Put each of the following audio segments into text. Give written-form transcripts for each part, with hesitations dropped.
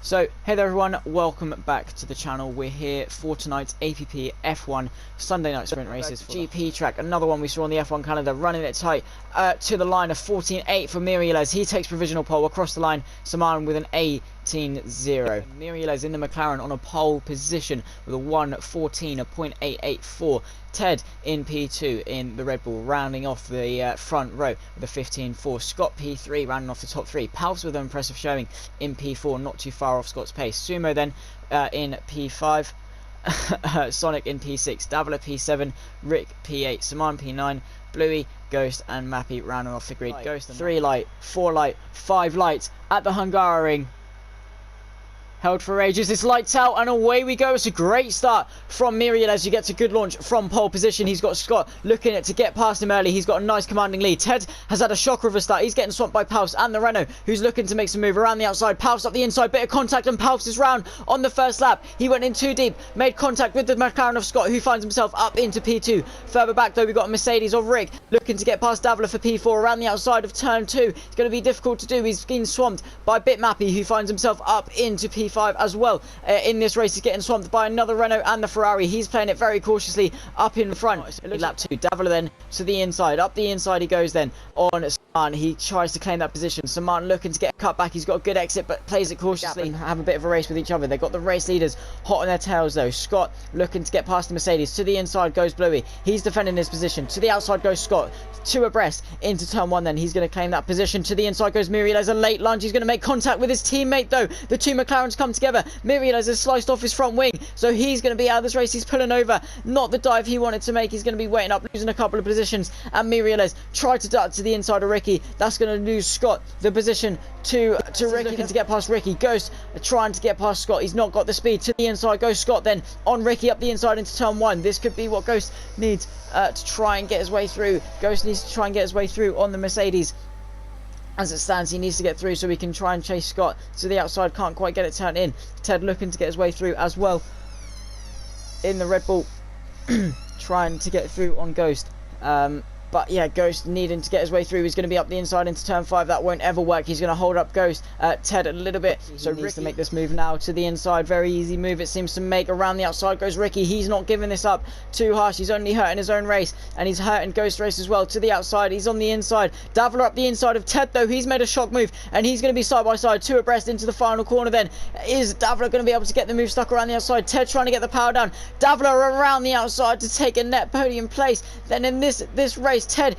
So, hey there everyone, welcome back to the channel. We're here for tonight's APPF1 Sunday night sprint races for GP track. Another one we saw on the F1 calendar, running it tight to the line of 14.8 for Mirielez. He takes provisional pole across the line, Saman with an 18.0. Mirielez in the McLaren on a pole position with a 1:14.884. Ted in P2 in the Red Bull, rounding off the front row with a 15.4. Scott P3 rounding off the top three. Palps with an impressive showing in P4, not too far off Scott's pace. Sumo then in P5. Sonic in P6, Davila P7, Rick P8, Saman P9, Bluey, Ghost and Mappy rounding off the grid. Ghost 3 light, 4 light, 5 lights at the Hungaroring. Held for ages, it's lights out and away we go. It's a great start from Mirielez. He gets a good launch from pole position. He's got Scott looking to get past him early. He's got a nice commanding lead. Ted has had a shocker of a start. He's getting swamped by Palps and the Renault, who's looking to make some move around the outside. Palps up the inside, bit of contact, and Palps is round on the first lap. He went in too deep, made contact with the McLaren of Scott, who finds himself up into P2. Further back though, we've got a Mercedes of Rick looking to get past Davila for P4 around the outside of turn 2. It's going to be difficult to do. He's been swamped by Bitmappy, who finds himself up into P5 as well. In this race, he's getting swamped by another Renault and the Ferrari. He's playing it very cautiously up in front. Lap 2, Davila then to the inside. Up the inside he goes then on Saman. He tries to claim that position. Saman looking to get a cut back. He's got a good exit but plays it cautiously and have a bit of a race with each other. They've got the race leaders hot on their tails though. Scott looking to get past the Mercedes. To the inside goes Bluey. He's defending his position. To the outside goes Scott. 2 abreast into turn 1 then. He's going to claim that position. To the inside goes Mirielez. A late lunge. He's going to make contact with his teammate though. The two McLarens come together. Mirielez has sliced off his front wing, so he's going to be out of this race. He's pulling over, not the dive he wanted to make. He's going to be waiting up, losing a couple of positions, and Mirielez tried to duck to the inside of Ricky. That's going to lose Scott the position to Ricky. Looking to get past Ricky. Ghost trying to get past Scott. He's not got the speed. To the inside goes Scott then on Ricky up the inside into turn 1. This could be what Ghost needs to try and get his way through. Ghost needs to try and get his way through on the Mercedes. As it stands, he needs to get through so we can try and chase Scott to the outside. Can't quite get it turned in. Ted looking to get his way through as well in the Red Bull. Trying to get through on Ghost. But yeah, Ghost needing to get his way through. He's going to be up the inside into turn 5. That won't ever work. He's going to hold up Ghost. Ted a little bit. So Ricky needs to make this move now to the inside. Very easy move it seems to make. Around the outside goes Ricky. He's not giving this up too harsh. He's only hurting his own race. And he's hurting Ghost race as well. To the outside. He's on the inside. Davila up the inside of Ted though. He's made a shock move. And he's going to be side by side. 2 abreast into the final corner then. Is Davila going to be able to get the move stuck around the outside? Ted trying to get the power down. Davila around the outside to take a net podium place. Then in this race, Ted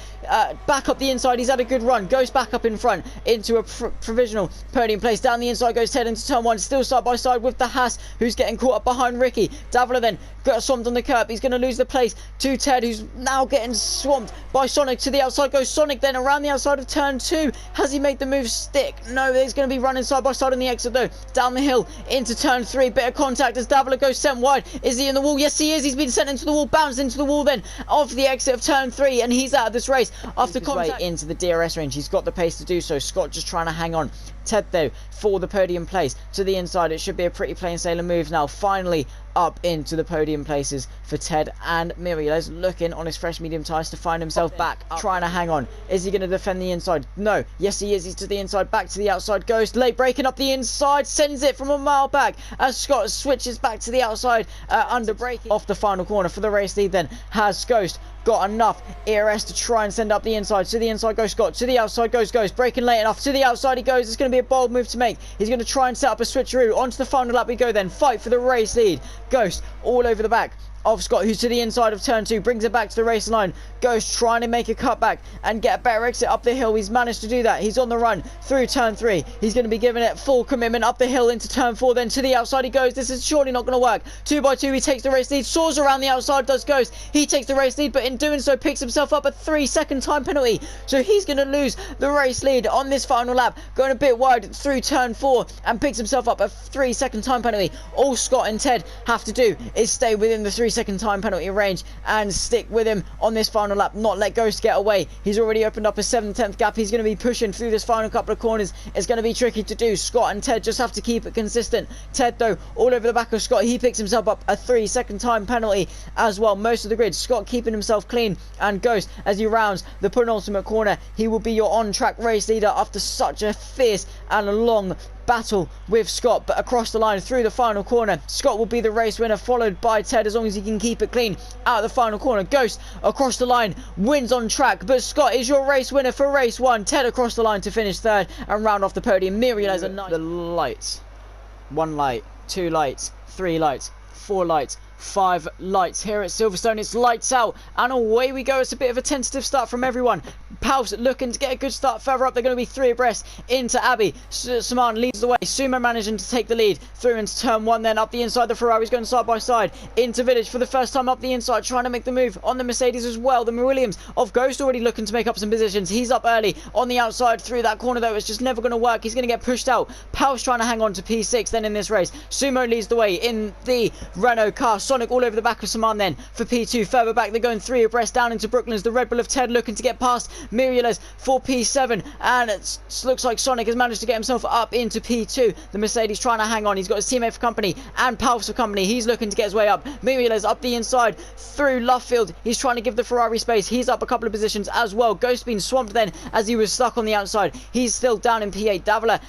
back up the inside. He's had a good run. Goes back up in front into a provisional podium place. Down the inside goes Ted into turn 1. Still side by side with the Haas, who's getting caught up behind Ricky. Davila then got swamped on the curb. He's going to lose the place to Ted, who's now getting swamped by Sonic. To the outside goes Sonic then around the outside of turn 2. Has he made the move stick? No, he's going to be running side by side on the exit though. Down the hill into turn 3. Bit of contact as Davila goes sent wide. Is he in the wall? Yes, he is. He's been sent into the wall. Bounced into the wall then off the exit of turn 3, and he's out of this race after contact into the DRS range. He's got the pace to do so. Scott just trying to hang on. Ted though for the podium place to the inside. It should be a pretty plain sailing move now. Finally up into the podium places for Ted, and Mirielez looking on his fresh medium tyres to find himself back, trying to hang on. Is he going to defend the inside? No. Yes he is. He's to the inside, back to the outside. Ghost late breaking up the inside, sends it from a mile back as Scott switches back to the outside under braking off the final corner for the race lead. Then has Ghost got enough ERS to try and send up the inside. To the inside goes Scott. To the outside goes Ghost. Breaking late enough. To the outside he goes. It's going to be a bold move to make. He's going to try and set up a switcheroo. Onto the final lap we go then. Fight for the race lead. Ghost all over the back of Scott, who's to the inside of turn 2, brings it back to the race line. Ghost trying to make a cutback and get a better exit up the hill. He's managed to do that. He's on the run through turn 3. He's going to be giving it full commitment up the hill into turn 4. Then to the outside he goes. This is surely not going to work. 2 by 2 he takes the race lead. Soars around the outside does Ghost. He takes the race lead, but in doing so picks himself up a 3-second time penalty. So he's going to lose the race lead on this final lap, going a bit wide through turn 4 and picks himself up a 3-second time penalty. All Scott and Ted have to do is stay within the 3-second time penalty range and stick with him on this final lap, not let Ghost get away. He's already opened up a 7/10 gap. He's going to be pushing through this final couple of corners. It's going to be tricky to do. Scott and Ted just have to keep it consistent. Ted though all over the back of Scott. He picks himself up a 3-second time penalty as well. Most of the grid, Scott keeping himself clean, and Ghost as he rounds the penultimate corner. He will be your on-track race leader after such a fierce and a long battle with Scott, but across the line through the final corner, Scott will be the race winner, followed by Ted, as long as he can keep it clean out of the final corner. Ghost across the line, wins on track, but Scott is your race winner for race 1. Ted across the line to finish 3rd and round off the podium. Muriel has a nice... The lights. 1 light, 2 lights, 3 lights, 4 lights, 5 lights here at Silverstone. It's lights out and away we go. It's a bit of a tentative start from everyone. Pals looking to get a good start further up. They're going to be 3 abreast into Abbey. Saman leads the way. Sumo managing to take the lead through into turn 1, then up the inside. The Ferrari's going side by side into Village for the first time up the inside, trying to make the move on the Mercedes as well. The Williams of Ghost already looking to make up some positions. He's up early on the outside through that corner though. It's just never going to work. He's going to get pushed out. Pals trying to hang on to P6 then in this race. Sumo leads the way in the Renault car. Sonic all over the back of Saman then for P2. Further back they're going 3 abreast down into Brooklands. The Red Bull of Ted looking to get past Muriel's for P7, and it looks like Sonic has managed to get himself up into P2. The Mercedes trying to hang on. He's got his teammate for company and Pals for company. He's looking to get his way up. Muriel's up the inside through Luffield. He's trying to give the Ferrari space. He's up a couple of positions as well. Ghost being swamped then as he was stuck on the outside. He's still down in P8. Davila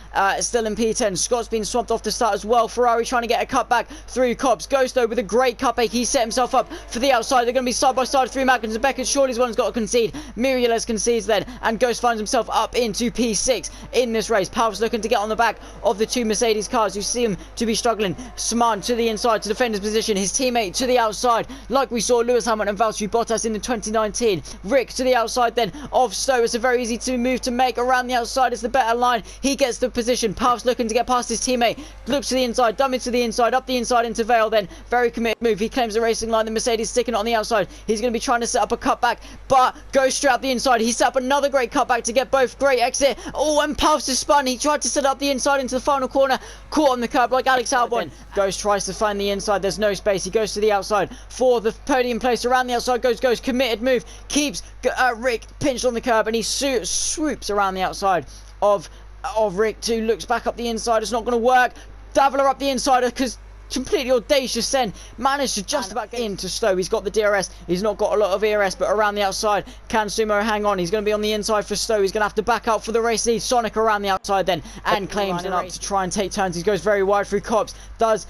still in P10. Scott's been swamped off the start as well. Ferrari trying to get a cut back through Cobbs. Ghost though with a great cutback. He set himself up for the outside. They're going to be side by side through Mackens and Beckett. Surely's one's got to concede. Muriel's concedes then, and Ghost finds himself up into P6 in this race. Pals looking to get on the back of the 2 Mercedes cars who seem to be struggling. Saman to the inside to defend his position. His teammate to the outside, like we saw Lewis Hamilton and Valtteri Bottas in the 2019. Rick to the outside then of Stowe. It's a very easy to move to make around the outside. It's the better line. He gets the position. Pals looking to get past his teammate. Looks to the inside, dummy to the inside, up the inside into Vale then. Very committed move. He claims the racing line. The Mercedes sticking it on the outside. He's going to be trying to set up a cutback, but goes straight up the inside. He set up another great cutback to get both. Great exit. Oh, and Pals has spun. He tried to set up the inside into the final corner. Caught on the curb like Alex Albon. Ghost tries to find the inside. There's no space. He goes to the outside for the podium place. Around the outside goes Ghost. Committed move. Keeps Rick pinched on the curb, and he swoops around the outside of Rick too. Looks back up the inside. It's not going to work. Davila up the inside because completely audacious send. Managed to just about get into Stowe. He's got the DRS. He's not got a lot of ERS, but around the outside, can Sumo hang on? He's going to be on the inside for Stowe. He's going to have to back out for the race lead. Sonic around the outside then, and claims it up to try and take turns. He goes very wide through Cobbs. Does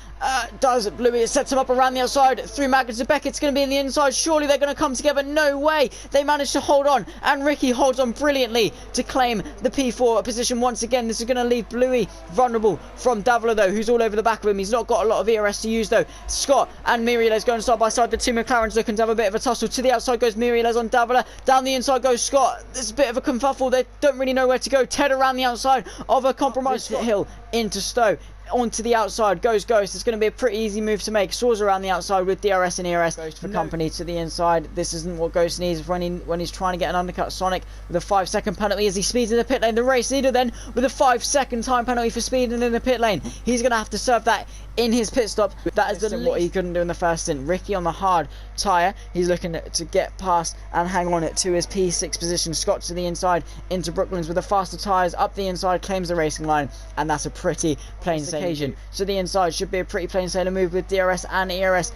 Bluey. It sets him up around the outside through Magnus and Beckett's going to be in the inside. Surely they're going to come together. No way. They managed to hold on, and Ricky holds on brilliantly to claim the P4 position once again. This is going to leave Bluey vulnerable from Davila though, who's all over the back of him. He's not got a lot of ERS to use though. Scott and Muriel's going side by side. The 2 McLarens looking to have a bit of a tussle. To the outside goes Muriel's on Davila. Down the inside goes Scott. There's a bit of a kerfuffle. They don't really know where to go. Ted around the outside of a compromised hill into Stowe. Onto the outside goes Ghost. It's going to be a pretty easy move to make. Soars around the outside with DRS and ERS. Ghost for company to the inside. This isn't what Ghost needs when he's trying to get an undercut. Sonic with a 5-second penalty as he speeds in the pit lane. The race leader then with a 5-second time penalty for speeding in the pit lane. He's going to have to serve that in his pit stop. That is what he couldn't do in the first stint. Ricky on the hard tyre. He's looking to get past and hang on it to his P6 position. Scott to the inside into Brooklands with the faster tyres. Up the inside, claims the racing line, and that's a pretty plain occasion. So the inside should be a pretty plain sailing move with DRS and ERS.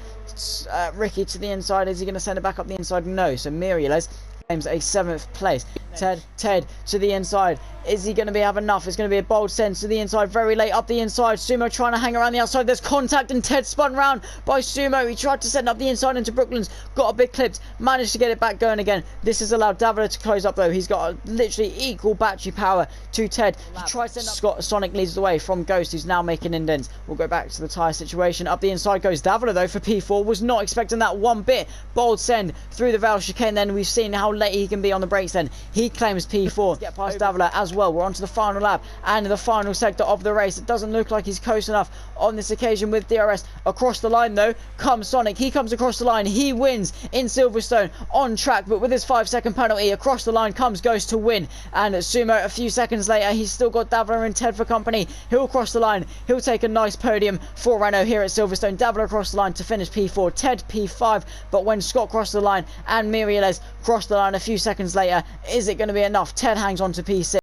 Ricky to the inside. Is he going to send it back up the inside? No. So Muriel's claims a 7th place. Ted to the inside. Is he going to have enough? It's going to be a bold send to the inside very late up the inside. Sumo trying to hang around the outside. There's contact and Ted spun round by Sumo. He tried to send up the inside into Brooklands. Got a bit clipped. Managed to get it back going again. This has allowed Davila to close up though. He's got literally equal battery power to Ted. He tried to send up. Scott Sonic leads the way from Ghost, who's now making indents. We'll go back to the tyre situation. Up the inside goes Davila though for P4. Was not expecting that one bit. Bold send through the Vale chicane then. We've seen how late he can be on the brakes then. He claims P4. Get past Davila as well. We're on to the final lap and the final sector of the race. It doesn't look like he's close enough on this occasion with DRS. Across the line though comes Sonic. He comes across the line. He wins in Silverstone on track, but with his 5-second penalty across the line comes Ghost to win. And Sumo a few seconds later, he's still got Davila and Ted for company. He'll cross the line. He'll take a nice podium for Renault here at Silverstone. Davila across the line to finish P4. Ted P5. But when Scott crossed the line and Muriel's crossed the line a few seconds later, is it going to be enough? Ted hangs on to P6.